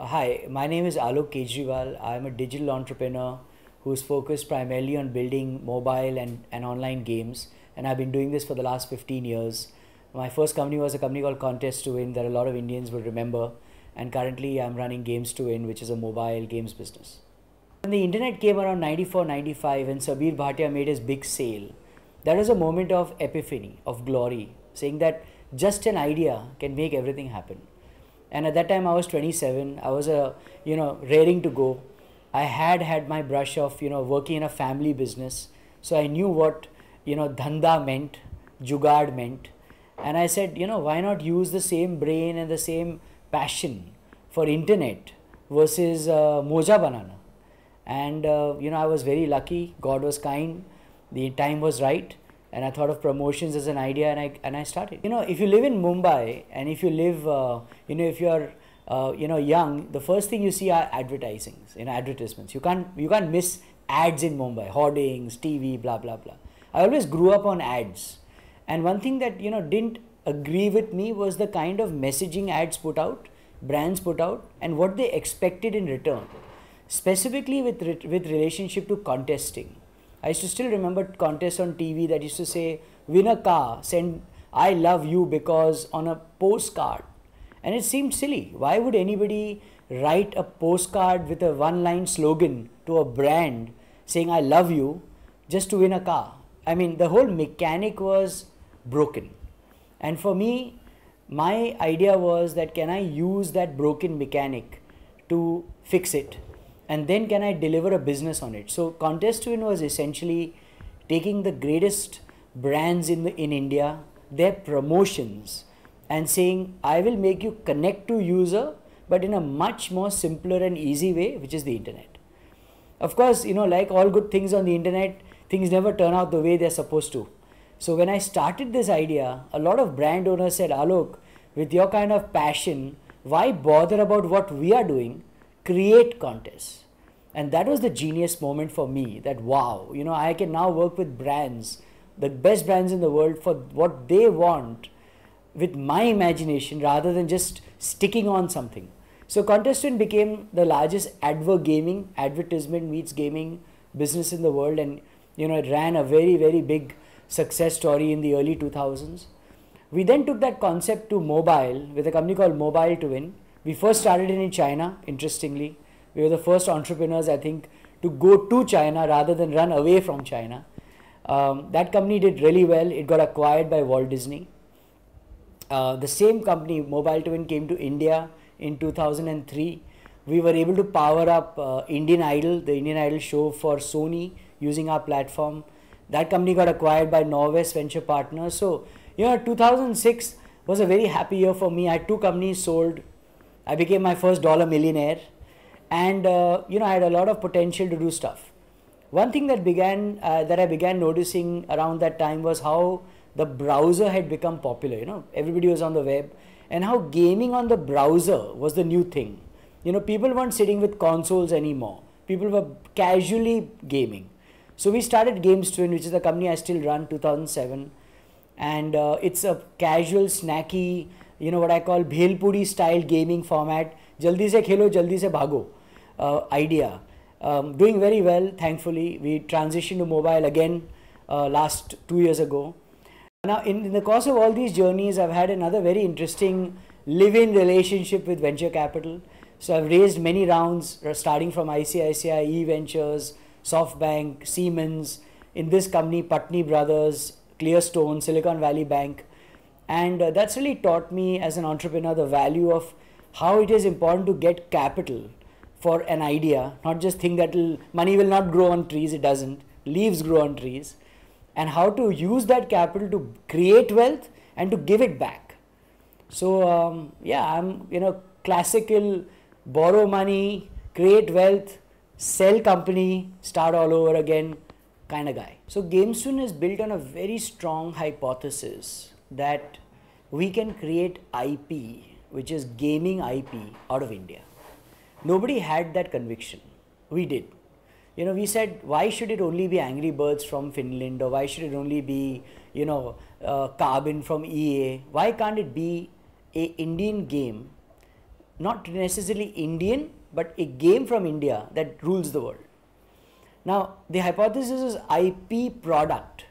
Hi, my name is Alok Kejriwal. I'm a digital entrepreneur who's focused primarily on building mobile and online games. And I've been doing this for the last 15 years. My first company was a company called Contest2win that a lot of Indians will remember. And currently I'm running Games2win, which is a mobile games business. When the internet came around 94, 95 and Sabir Bhatia made his big sale, that was a moment of epiphany, of glory, saying that just an idea can make everything happen. And at that time I was 27. I was raring to go. I had my brush of working in a family business, so I knew what dhanda meant, jugaad meant, and I said, why not use the same brain and the same passion for internet versus moja banana. And I was very lucky. God was kind. The time was right. And I thought of promotions as an idea, and I started. If you live in Mumbai, and if you live, if you are, young, the first thing you see are advertisements. You can't miss ads in Mumbai, hoardings, TV, blah blah blah. I always grew up on ads, and one thing that didn't agree with me was the kind of messaging ads put out, brands put out, and what they expected in return, specifically with relationship to contesting. I used to still remember contests on TV that used to say, win a car, send I love you because on a postcard. And it seemed silly. Why would anybody write a postcard with a one-line slogan to a brand saying I love you just to win a car? I mean, the whole mechanic was broken. And for me, my idea was that can I use that broken mechanic to fix it? And then can I deliver a business on it? So Contest2win was essentially taking the greatest brands in India, their promotions, and saying, I will make you connect to user, but in a much more simpler and easy way, which is the internet. Of course, like all good things on the internet, things never turn out the way they're supposed to. So when I started this idea, a lot of brand owners said, Alok, with your kind of passion, why bother about what we are doing? Create contests. And that was the genius moment for me, that wow, I can now work with brands, the best brands in the world, for what they want with my imagination rather than just sticking on something. So Contest2win became the largest advertisement meets gaming business in the world, and it ran a very, very big success story in the early 2000s. We then took that concept to mobile with a company called Mobile2win. We first started it in China, interestingly. We were the first entrepreneurs, I think, to go to China rather than run away from China. That company did really well. It got acquired by Walt Disney. The same company, Mobile2win, came to India in 2003. We were able to power up Indian Idol, the Indian Idol show for Sony, using our platform. That company got acquired by Norwest Venture Partners. So, 2006 was a very happy year for me. I had two companies sold. I became my first dollar millionaire, and I had a lot of potential to do stuff. One thing that I began noticing around that time was how the browser had become popular. Everybody was on the web, and how gaming on the browser was the new thing. People weren't sitting with consoles anymore. People were casually gaming. So we started Games2win, which is the company I still run, 2007, and it's a casual, snacky, what I call bhel puri style gaming format, jaldi se khelo, jaldi se bhago idea. Doing very well, thankfully. We transitioned to mobile again last 2 years ago. Now, in the course of all these journeys, I've had another very interesting live-in relationship with venture capital. So I've raised many rounds, starting from ICICI, E-Ventures, SoftBank, Siemens, in this company, Patni Brothers, Clearstone, Silicon Valley Bank. And that's really taught me as an entrepreneur the value of how it is important to get capital for an idea, not just think that money will not grow on trees. It doesn't. Leaves grow on trees. And how to use that capital to create wealth and to give it back. So I'm classical borrow money, create wealth, sell company, start all over again kind of guy. So Games2win is built on a very strong hypothesis that we can create IP, which is gaming IP, out of India. Nobody had that conviction. We did. We said, why should it only be Angry Birds from Finland, or why should it only be, Carbon from EA? Why can't it be a Indian game not necessarily Indian, but a game from India that rules the world. Now, the hypothesis is IP product.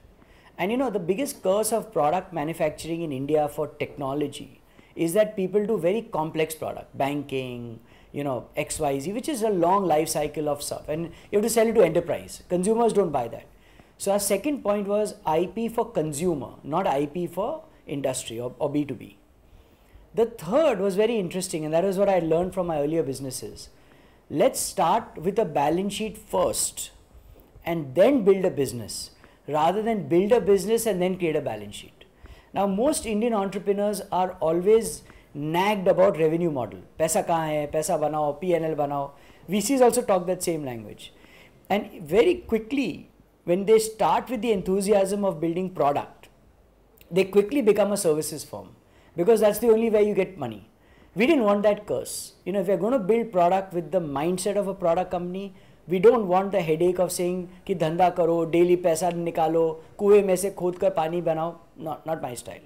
And the biggest curse of product manufacturing in India for technology is that people do very complex product, banking, XYZ, which is a long life cycle of stuff. And you have to sell it to enterprise. Consumers don't buy that. So our second point was IP for consumer, not IP for industry or B2B. The third was very interesting, and that is what I learned from my earlier businesses. Let's start with a balance sheet first and then build a business, rather than build a business and then create a balance sheet. Now, most Indian entrepreneurs are always nagged about revenue model. Paisa kahan hai, paisa banao, P&L banao. VCs also talk that same language. And very quickly, when they start with the enthusiasm of building product, they quickly become a services firm, because that's the only way you get money. We didn't want that curse. If you're going to build product with the mindset of a product company, we don't want the headache of saying कि धंधा करो, daily पैसा निकालो, कुएं में से खोद कर पानी बनाओ. Not my style.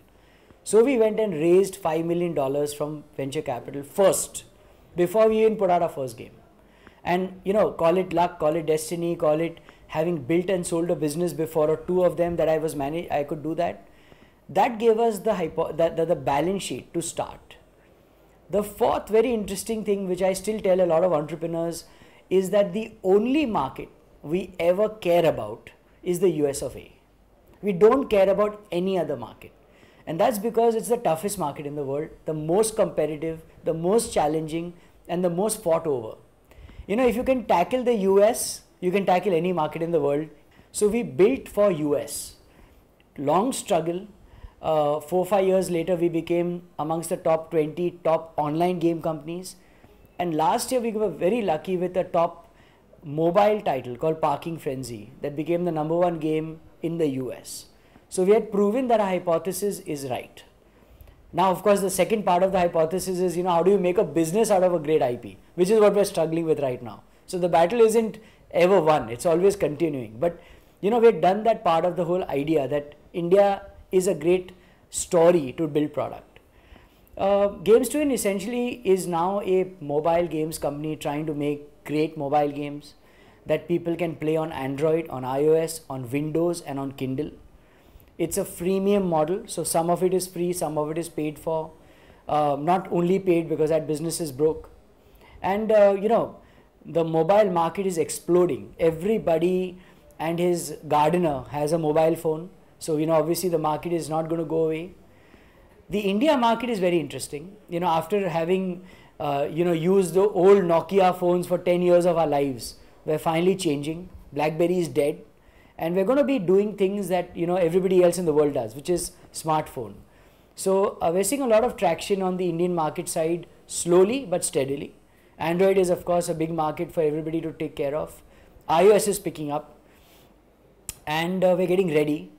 So we went and raised $5 million from venture capital first, before we even put out our first game. And call it luck, call it destiny, call it having built and sold a business before, or two of them that I was managed, I could do that. That gave us the balance sheet to start. The fourth very interesting thing, which I still tell a lot of entrepreneurs, is that the only market we ever care about is the US of A. We don't care about any other market. And that's because it's the toughest market in the world, the most competitive, the most challenging, and the most fought over. If you can tackle the US, you can tackle any market in the world. So we built for US. Long struggle. 4-5 years later, we became amongst the top 20 top online game companies. And last year, we were very lucky with a top mobile title called Parking Frenzy that became the #1 game in the US. So we had proven that our hypothesis is right. Now, of course, the second part of the hypothesis is, how do you make a business out of a great IP, which is what we're struggling with right now. So the battle isn't ever won. It's always continuing. But, we've done that part of the whole idea that India is a great story to build product. Games2win essentially is now a mobile games company trying to make great mobile games that people can play on Android, on iOS, on Windows, and on Kindle. It's a freemium model, so some of it is free, some of it is paid for. Not only paid because that business is broke. And the mobile market is exploding. Everybody and his gardener has a mobile phone. So, obviously the market is not going to go away. The India market is very interesting. After having, used the old Nokia phones for 10 years of our lives, we're finally changing. BlackBerry is dead. And we're going to be doing things that, everybody else in the world does, which is smartphone. So, we're seeing a lot of traction on the Indian market side, slowly but steadily. Android is, of course, a big market for everybody to take care of. iOS is picking up. And we're getting ready.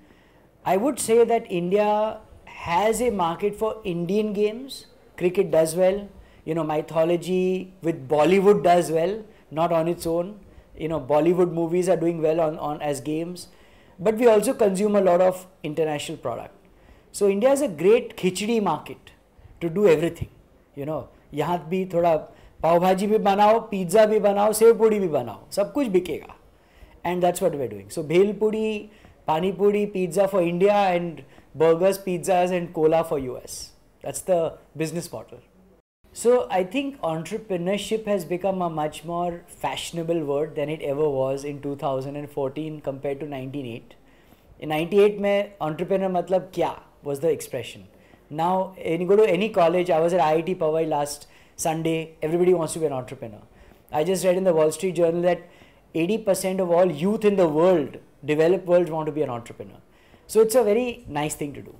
I would say that India has a market for Indian games. Cricket does well. Mythology with Bollywood does well, not on its own. Bollywood movies are doing well on as games. But we also consume a lot of international product. So India is a great khichdi market to do everything. यहाँ भी थोड़ा पाव भाजी भी बनाओ, pizza भी बनाओ, save पूड़ी भी बनाओ, सब कुछ बिकेगा. And that's what we're doing. So bhel puri, pani puri, pizza for India, and burgers, pizzas, and cola for US. That's the business model. So I think entrepreneurship has become a much more fashionable word than it ever was in 2014 compared to 1998. In 98 mein entrepreneur matlab kya was the expression. Now when you go to any college, I was at IIT Powai last Sunday, everybody wants to be an entrepreneur. I just read in the Wall Street Journal that 80% of all youth in the world, developed world, want to be an entrepreneur. So it's a very nice thing to do.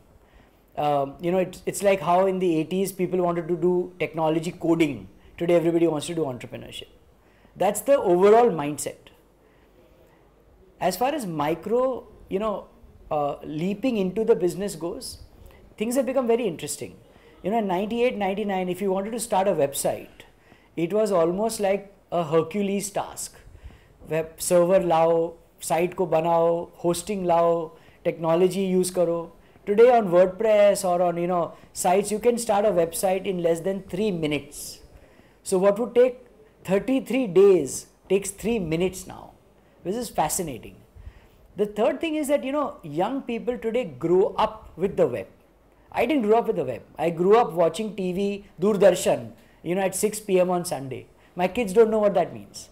It's like how in the 80s people wanted to do technology coding. Today everybody wants to do entrepreneurship. That's the overall mindset. As far as micro, leaping into the business goes, things have become very interesting. In 98, 99, if you wanted to start a website, it was almost like a Hercules task. Web server lao, site ko banao, hosting lao, technology use karo. Today on WordPress or on sites, you can start a website in less than 3 minutes. So what would take 33 days takes 3 minutes now, which is fascinating. The third thing is that, young people today grow up with the web. I didn't grow up with the web. I grew up watching TV, Doordarshan, at 6 p.m. on Sunday. My kids don't know what that means.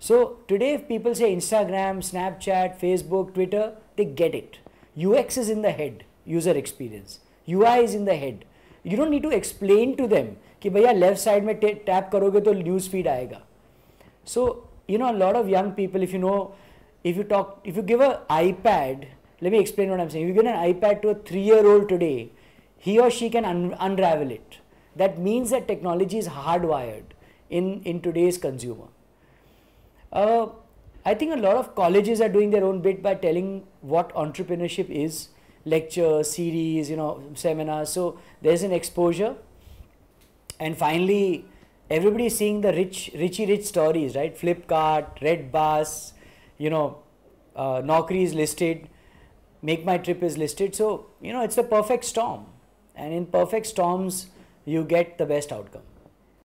So today if people say Instagram, Snapchat, Facebook, Twitter, they get it. UX is in the head, user experience. UI is in the head. You don't need to explain to them कि भैया left side में tap करोगे तो news feed आएगा. So, a lot of young people, if you give an iPad, let me explain what I'm saying. If you give an iPad to a 3-year-old today, he or she can unravel it. That means that technology is hardwired in today's consumer. I think a lot of colleges are doing their own bit by telling what entrepreneurship is, lectures, series, seminars. So there's an exposure. And finally, everybody is seeing the rich stories, right? Flipkart, Red Bus, Naukri is listed, Make My Trip is listed. So, it's the perfect storm. And in perfect storms, you get the best outcome.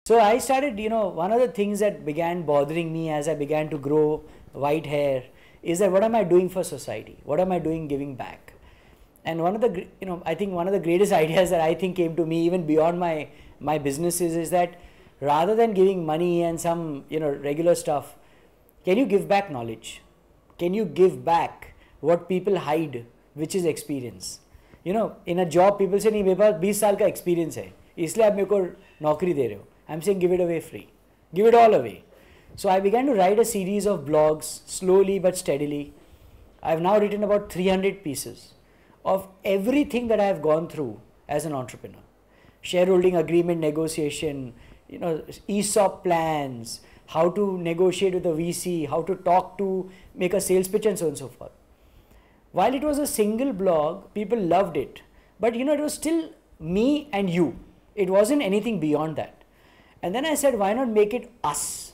So I started, one of the things that began bothering me as I began to grow white hair is that what am I doing for society? What am I doing giving back? And one of the, I think one of the greatest ideas that I think came to me even beyond my businesses is that rather than giving money and some, regular stuff, can you give back knowledge? Can you give back what people hide, which is experience? In a job, people say, नहीं मेरे पास 20 साल का experience है, इसलिए आप मेरे को नौकरी दे रहे हो. I'm saying give it away free. Give it all away. So I began to write a series of blogs, slowly but steadily. I've now written about 300 pieces of everything that I have gone through as an entrepreneur. Shareholding agreement negotiation, ESOP plans, how to negotiate with a VC, how to talk to make a sales pitch and so on and so forth. While it was a single blog, people loved it. But it was still me and you. It wasn't anything beyond that. And then I said, why not make it us?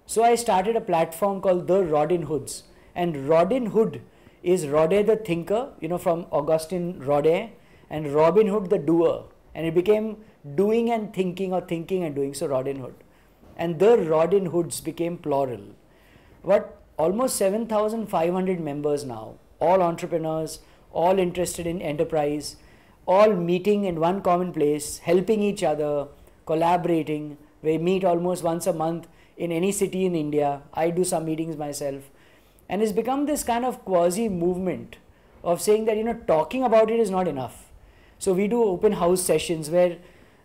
So I started a platform called the Rodin Hoods. And Rodin Hood is Rodin the thinker, from Augustine Rodin, and Robin Hood the doer. And it became doing and thinking or thinking and doing, so Rodin Hood. And the Rodin Hoods became plural. But almost 7,500 members now, all entrepreneurs, all interested in enterprise, all meeting in one common place, helping each other, collaborating. We meet almost once a month in any city in India. I do some meetings myself. And it's become this kind of quasi movement of saying that, talking about it is not enough. So we do open house sessions where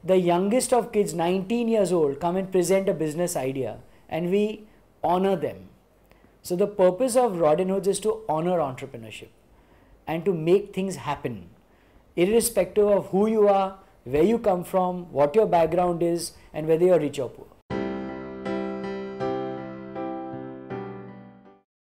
the youngest of kids, 19 years old, come and present a business idea and we honor them. So the purpose of Rodin Hoods is to honor entrepreneurship and to make things happen, irrespective of who you are, where you come from, what your background is, and whether you're rich or poor.